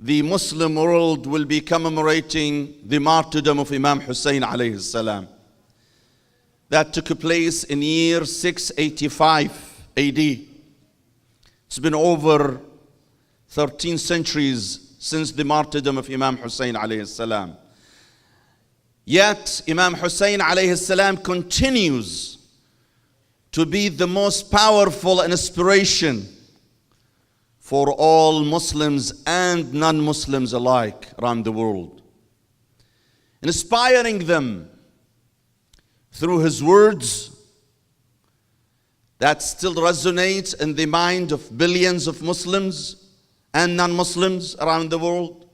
the Muslim world will be commemorating the martyrdom of Imam Husayn alayhi salam. That took place in year 685 AD. It's been over 13 centuries since the martyrdom of Imam Husayn alayhi salam. Yet Imam Husayn alayhi salam continues to be the most powerful inspiration for all Muslims and non-Muslims alike around the world, inspiring them through his words that still resonate in the mind of billions of Muslims and non-Muslims around the world,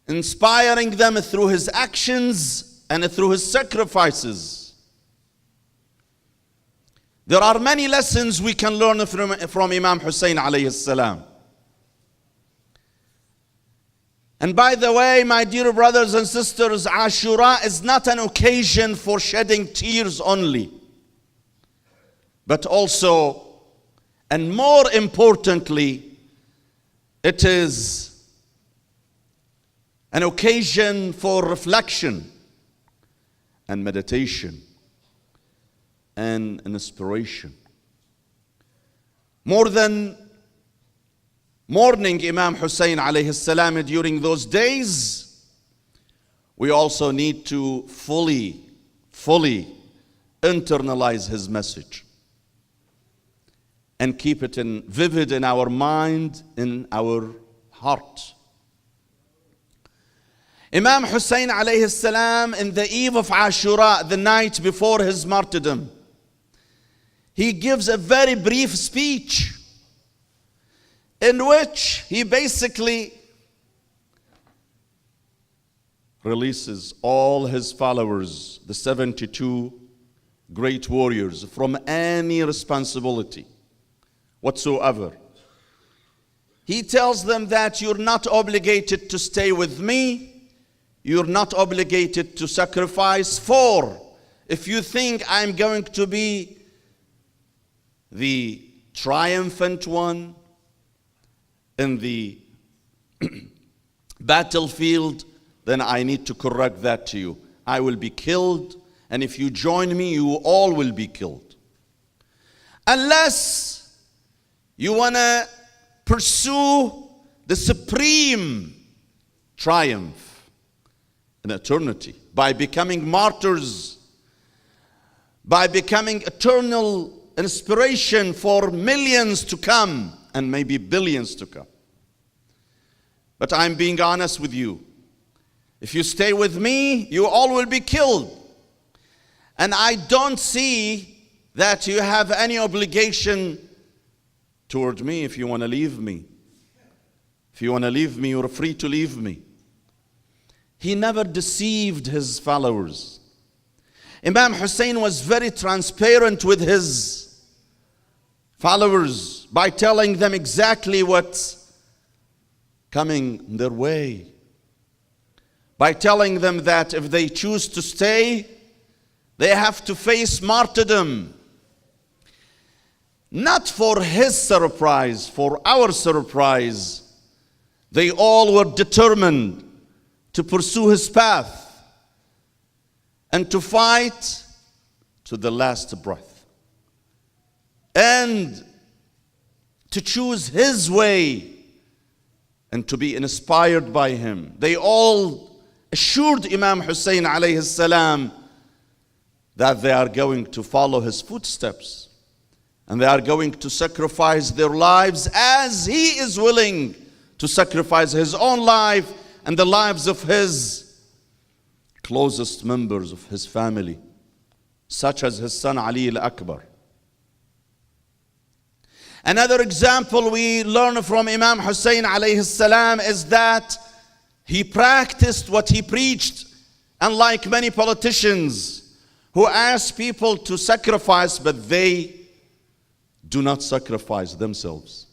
inspiring them through his actions and through his sacrifices. There are many lessons we can learn from Imam Husayn alayhi salam. And by the way, my dear brothers and sisters, Ashura is not an occasion for shedding tears only, but also, and more importantly, it is an occasion for reflection and meditation and an inspiration. More than mourning Imam Husayn alayhi salam during those days, we also need to fully internalize his message and keep it vivid in our mind, in our heart. Imam Husayn alayhi salam, in the eve of Ashura, the night before his martyrdom, he gives a very brief speech in which he basically releases all his followers, the 72 great warriors, from any responsibility whatsoever. He tells them that you're not obligated to stay with me, you're not obligated to sacrifice, for if you think I'm going to be the triumphant one in the battlefield, then I need to correct that to you. I will be killed, and if you join me, you all will be killed. Unless you want to pursue the supreme triumph in eternity by becoming martyrs, by becoming eternal inspiration for millions to come and maybe billions to come. But I'm being honest with you. If you stay with me, you all will be killed. And I don't see that you have any obligation toward me if you want to leave me. If you want to leave me, you're free to leave me. He never deceived his followers. Imam Husayn was very transparent with his followers by telling them exactly what's coming their way. By telling them that if they choose to stay, they have to face martyrdom. Not for his surprise, for our surprise. They all were determined to pursue his path and to fight to the last breath and to choose his way and to be inspired by him. They all assured Imam Husayn alayhi salam that they are going to follow his footsteps and they are going to sacrifice their lives as he is willing to sacrifice his own life and the lives of his closest members of his family, such as his son Ali al-Akbar. Another example we learn from Imam Husayn alayhi salam is that he practiced what he preached, unlike many politicians who ask people to sacrifice, but they do not sacrifice themselves.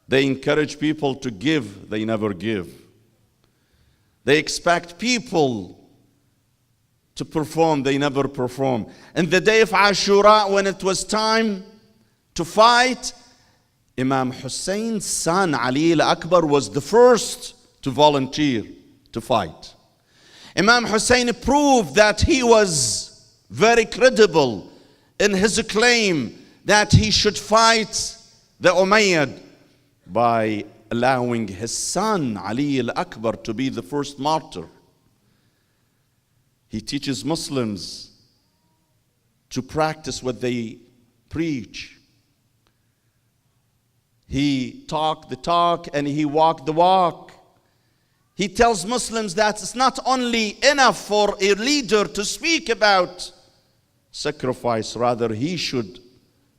They encourage people to give, they never give. They expect people to perform, they never perform. And the day of Ashura, when it was time to fight, Imam Husayn's son Ali al-Akbar was the first to volunteer to fight. Imam Husayn proved that he was very credible in his claim that he should fight the Umayyad by allowing his son Ali al-Akbar to be the first martyr. He teaches Muslims to practice what they preach. He talked the talk and he walked the walk. He tells Muslims that it's not only enough for a leader to speak about sacrifice, rather he should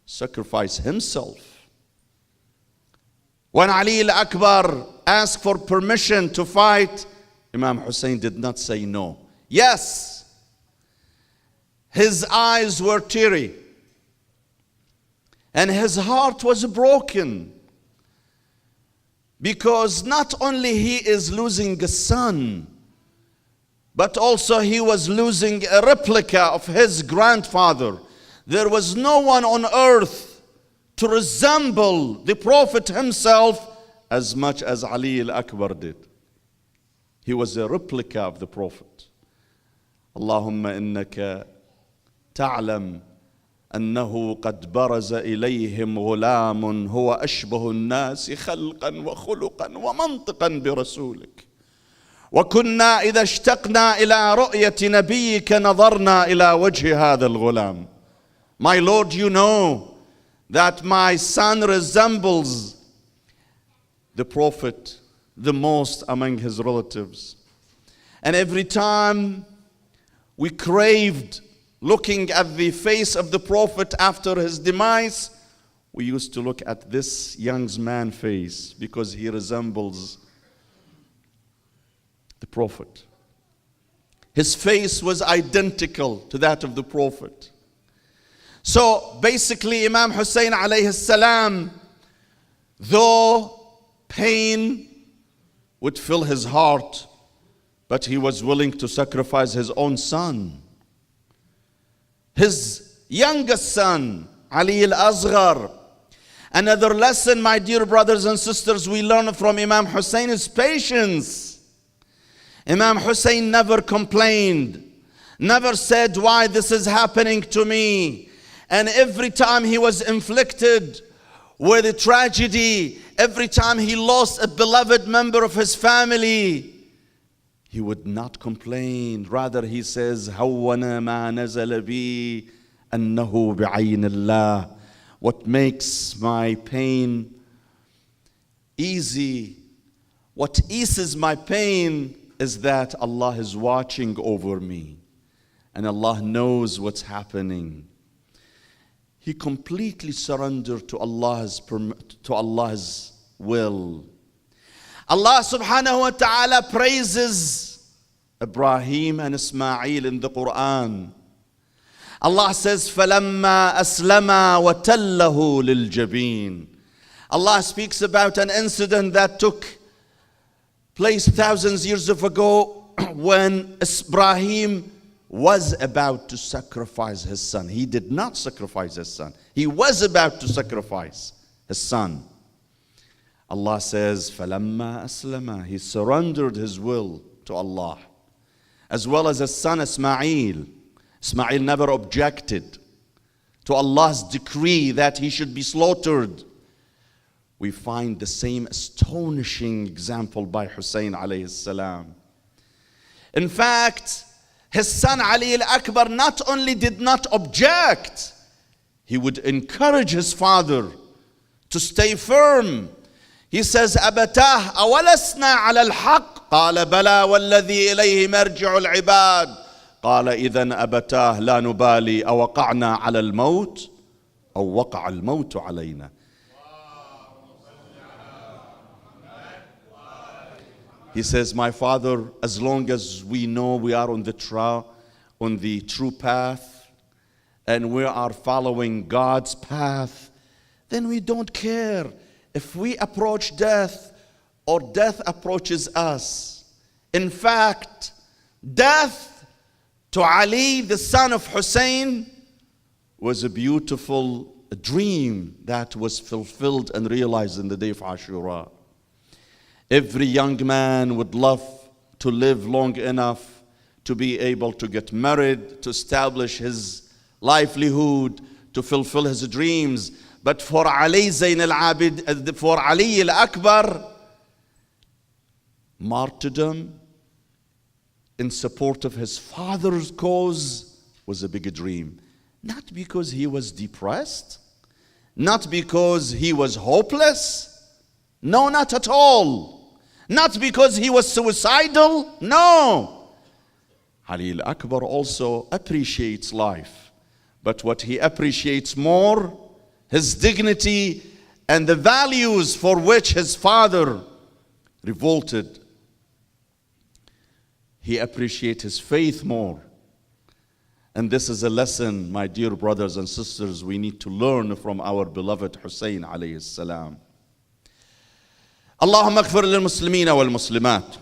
sacrifice himself. When Ali al-Akbar asked for permission to fight, Imam Husayn did not say no. Yes, his eyes were teary and his heart was broken, because not only he is losing a son, but also he was losing a replica of his grandfather. There was no one on earth to resemble the Prophet himself as much as Ali al-Akbar did. He was a replica of the Prophet. Allahumma innaka ta'lam أنه قد برز إليهم غلام هو أشبه الناس خلقا وخلقا ومنطقا برسولك وكنا إذا اشتقنا إلى رؤية نبيك نظرنا إلى وجه هذا الغلام. My Lord, you know that my son resembles the Prophet the most among his relatives. And every time we craved looking at the face of the Prophet after his demise, we used to look at this young man's face because he resembles the Prophet. His face was identical to that of the Prophet. So basically, Imam Husayn alayhi salam, though pain would fill his heart, but he was willing to sacrifice his own son. His youngest son, Ali al-Asghar. Another lesson, my dear brothers and sisters, we learn from Imam Husayn is patience. Imam Husayn never complained, never said, why this is happening to me. And every time he was inflicted with a tragedy, every time he lost a beloved member of his family, he would not complain. Rather, he says, هَوَّنَا مَا نَزَلَ بِي أَنَّهُ بِعَيْنِ اللَّهِ. What makes my pain easy, what eases my pain is that Allah is watching over me. And Allah knows what's happening. He completely surrendered to Allah's will. Allah subhanahu wa ta'ala praises Ibrahim and Ismail in the Quran. Allah says, فَلَمَّا أَسْلَمَا وَتَلَّهُ لِلْجَبِينِ. Allah speaks about an incident that took place thousands of years ago when Ibrahim was about to sacrifice his son. He did not sacrifice his son. He was about to sacrifice his son. Allah says, فَلَمَّا أَسْلَمَا. He surrendered his will to Allah. As well as his son Ismail. Ismail never objected to Allah's decree that he should be slaughtered. We find the same astonishing example by Husayn alayhi salam. In fact, his son Ali al-Akbar not only did not object, he would encourage his father to stay firm. He says, أبتاه أولسنا على الحق قال بلى والذي إليه مرجع العباد قال إذن أبتاه لا نبالي أوقعنا على الموت أو وقع الموت علينا. He says, my father, as long as we know we are on the true path and we are following God's path, then we don't care if we approach death or death approaches us. In fact, death to Ali, the son of Husayn, was a beautiful dream that was fulfilled and realized in the day of Ashura. Every young man would love to live long enough to be able to get married, to establish his livelihood, to fulfill his dreams. But for Ali Zayn al-Abid, for Ali al-Akbar, martyrdom in support of his father's cause was a big dream. Not because he was depressed, not because he was hopeless, no, not at all. Not because he was suicidal, no. Ali al-Akbar also appreciates life, but what he appreciates more, his dignity and the values for which his father revolted. He appreciates his faith more. And this is a lesson, my dear brothers and sisters, we need to learn from our beloved Husayn alayhi salam. اللهم اغفر للمسلمين والمسلمات